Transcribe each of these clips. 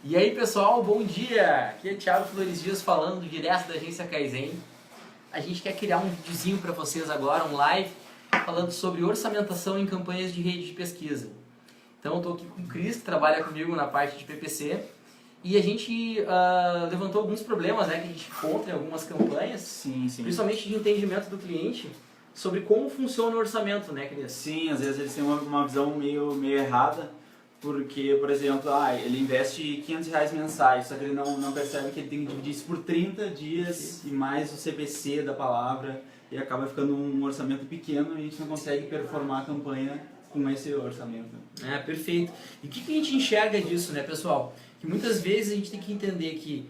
E aí pessoal, bom dia! Aqui é Thiago Flores Dias falando direto da agência Kaizen. A gente quer criar um videozinho para vocês agora, um live, falando sobre orçamentação em campanhas de rede de pesquisa. Então eu estou aqui com o Cris, que trabalha comigo na parte de PPC, e a gente levantou alguns problemas, né, que a gente encontra em algumas campanhas, Sim. principalmente de entendimento do cliente, sobre como funciona o orçamento, né, Cris? Sim, às vezes eles têm uma visão meio errada, porque, por exemplo, ele investe R$500 mensais, só que ele não percebe que ele tem que dividir isso por 30 dias e mais o CPC da palavra, e acaba ficando um orçamento pequeno e a gente não consegue performar a campanha com esse orçamento. Perfeito. E o que a gente enxerga disso, né, pessoal? Que muitas vezes a gente tem que entender que,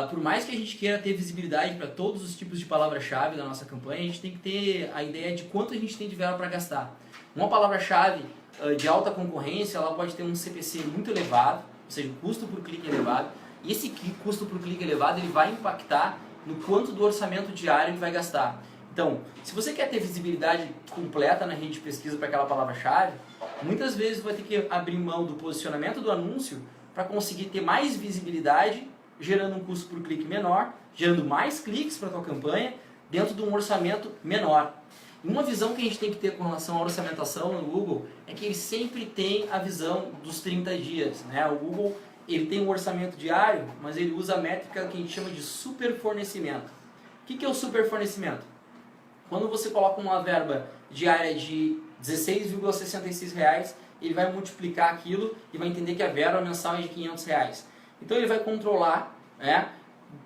por mais que a gente queira ter visibilidade para todos os tipos de palavra-chave da nossa campanha, a gente tem que ter a ideia de quanto a gente tem de verba para gastar. Uma palavra-chave de alta concorrência, ela pode ter um CPC muito elevado, ou seja, o custo por clique elevado, e esse custo por clique elevado ele vai impactar no quanto do orçamento diário ele vai gastar. Então, se você quer ter visibilidade completa na rede de pesquisa para aquela palavra-chave, muitas vezes você vai ter que abrir mão do posicionamento do anúncio para conseguir ter mais visibilidade, gerando um custo por clique menor, gerando mais cliques para a tua campanha, dentro de um orçamento menor. E uma visão que a gente tem que ter com relação à orçamentação no Google é que ele sempre tem a visão dos 30 dias. Né? O Google ele tem um orçamento diário, mas ele usa a métrica que a gente chama de superfornecimento. O que é o superfornecimento? Quando você coloca uma verba diária de R$16,66, ele vai multiplicar aquilo e vai entender que a verba mensal é de R$500. Então ele vai controlar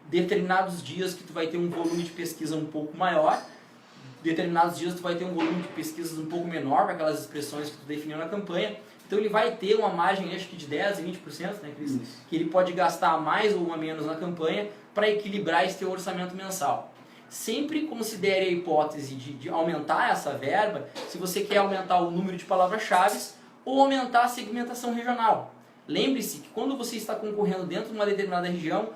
determinados dias que tu vai ter um volume de pesquisa um pouco maior, determinados dias tu vai ter um volume de pesquisas um pouco menor para aquelas expressões que tu definiu na campanha. Então ele vai ter uma margem, acho que de 10% e 20%, né, Cris? Que ele pode gastar mais ou a menos na campanha para equilibrar esse teu orçamento mensal. Sempre considere a hipótese de aumentar essa verba se você quer aumentar o número de palavras-chave ou aumentar a segmentação regional. Lembre-se que quando você está concorrendo dentro de uma determinada região,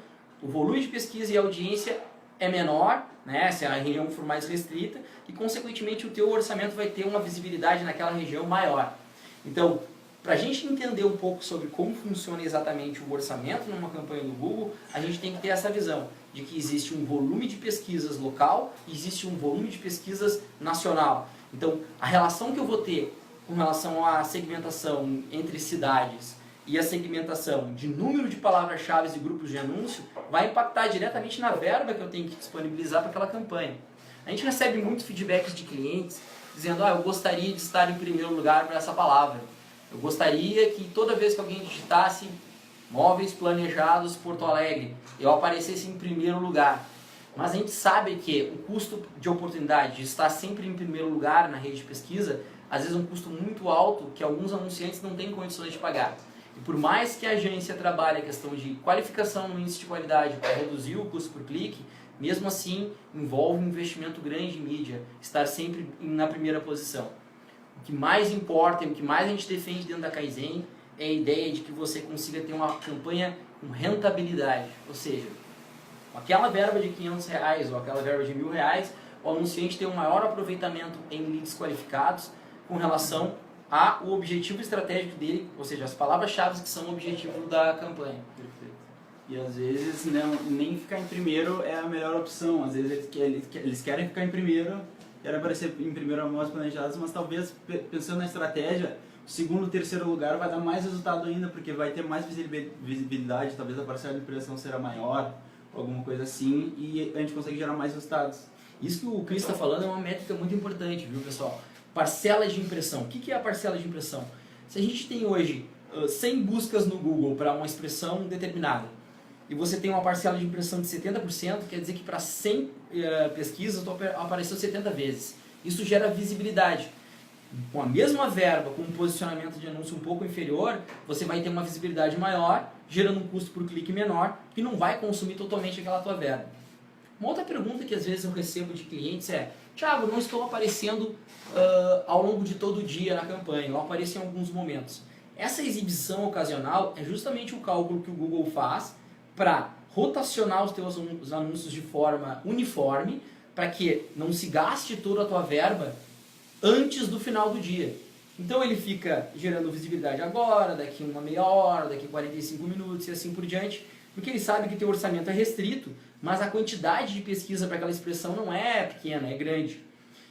o volume de pesquisa e a audiência é menor, né, se a região for mais restrita, e consequentemente o teu orçamento vai ter uma visibilidade naquela região maior. Então, para a gente entender um pouco sobre como funciona exatamente o orçamento numa campanha do Google, a gente tem que ter essa visão de que existe um volume de pesquisas local e existe um volume de pesquisas nacional. Então, a relação que eu vou ter com relação à segmentação entre cidades e a segmentação de número de palavras-chave e grupos de anúncio vai impactar diretamente na verba que eu tenho que disponibilizar para aquela campanha. A gente recebe muitos feedbacks de clientes dizendo, eu gostaria de estar em primeiro lugar para essa palavra. Eu gostaria que toda vez que alguém digitasse móveis planejados Porto Alegre, eu aparecesse em primeiro lugar. Mas a gente sabe que o custo de oportunidade de estar sempre em primeiro lugar na rede de pesquisa, às vezes é um custo muito alto que alguns anunciantes não têm condições de pagar. E por mais que a agência trabalhe a questão de qualificação no índice de qualidade para reduzir o custo por clique, mesmo assim envolve um investimento grande em mídia, estar sempre na primeira posição. O que mais importa e o que mais a gente defende dentro da Kaizen é a ideia de que você consiga ter uma campanha com rentabilidade, ou seja, aquela verba de R$500 ou aquela verba de R$1.000, o anunciante tem um maior aproveitamento em leads qualificados com relação ao objetivo estratégico dele, ou seja, as palavras-chave que são o objetivo da campanha. Perfeito. E às vezes nem ficar em primeiro é a melhor opção, às vezes eles querem ficar em primeiro, querem aparecer em primeiro amostras planejadas, mas talvez pensando na estratégia, o segundo e terceiro lugar vai dar mais resultado ainda, porque vai ter mais visibilidade, talvez a parcela de impressão será maior, alguma coisa assim, e a gente consegue gerar mais resultados. Isso que o Cris está falando é uma métrica muito importante, viu, pessoal? Parcela de impressão. O que é a parcela de impressão? Se a gente tem hoje 100 buscas no Google para uma expressão determinada, e você tem uma parcela de impressão de 70%, quer dizer que para 100 pesquisas tu apareceu 70 vezes. Isso gera visibilidade. Com a mesma verba, com um posicionamento de anúncio um pouco inferior, você vai ter uma visibilidade maior, gerando um custo por clique menor, que não vai consumir totalmente aquela tua verba. Uma outra pergunta que às vezes eu recebo de clientes é: Thiago, não estou aparecendo ao longo de todo o dia na campanha, eu apareço em alguns momentos. Essa exibição ocasional é justamente o cálculo que o Google faz para rotacionar os teus anúncios de forma uniforme, para que não se gaste toda a tua verba antes do final do dia. Então ele fica gerando visibilidade agora, daqui uma meia hora, daqui 45 minutos e assim por diante, porque ele sabe que o teu orçamento é restrito, mas a quantidade de pesquisa para aquela expressão não é pequena, é grande.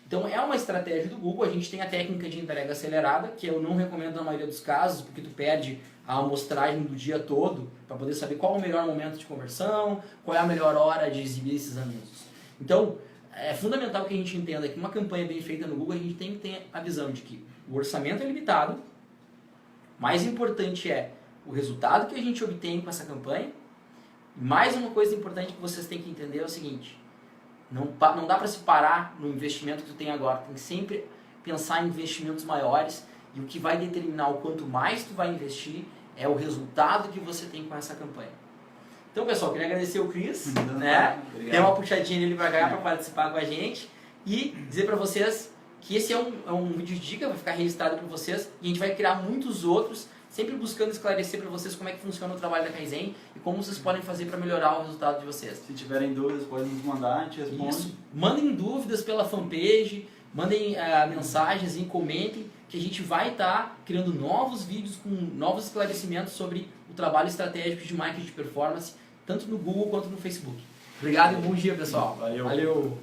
Então é uma estratégia do Google. A gente tem a técnica de entrega acelerada, que eu não recomendo na maioria dos casos, porque tu perde a amostragem do dia todo para poder saber qual é o melhor momento de conversão, qual é a melhor hora de exibir esses anúncios. Então é fundamental que a gente entenda que uma campanha bem feita no Google, a gente tem que ter a visão de que o orçamento é limitado, mais importante é o resultado que a gente obtém com essa campanha. E mais uma coisa importante que vocês têm que entender é o seguinte: não dá para se parar no investimento que tu tem agora, tem que sempre pensar em investimentos maiores, e o que vai determinar o quanto mais tu vai investir é o resultado que você tem com essa campanha. Então, pessoal, queria agradecer o Chris, né? Deu uma puxadinha nele pra cá para participar com a gente e dizer para vocês que esse é um vídeo de dica, vai ficar registrado para vocês, e a gente vai criar muitos outros, sempre buscando esclarecer para vocês como é que funciona o trabalho da Kaizen e como vocês podem fazer para melhorar o resultado de vocês. Se tiverem dúvidas, podem nos mandar, a gente responde. Isso. Mandem dúvidas pela fanpage, mandem mensagens e comentem, que a gente vai estar criando novos vídeos com novos esclarecimentos sobre o trabalho estratégico de marketing de performance, tanto no Google quanto no Facebook. Obrigado e bom dia, pessoal. Valeu. Valeu.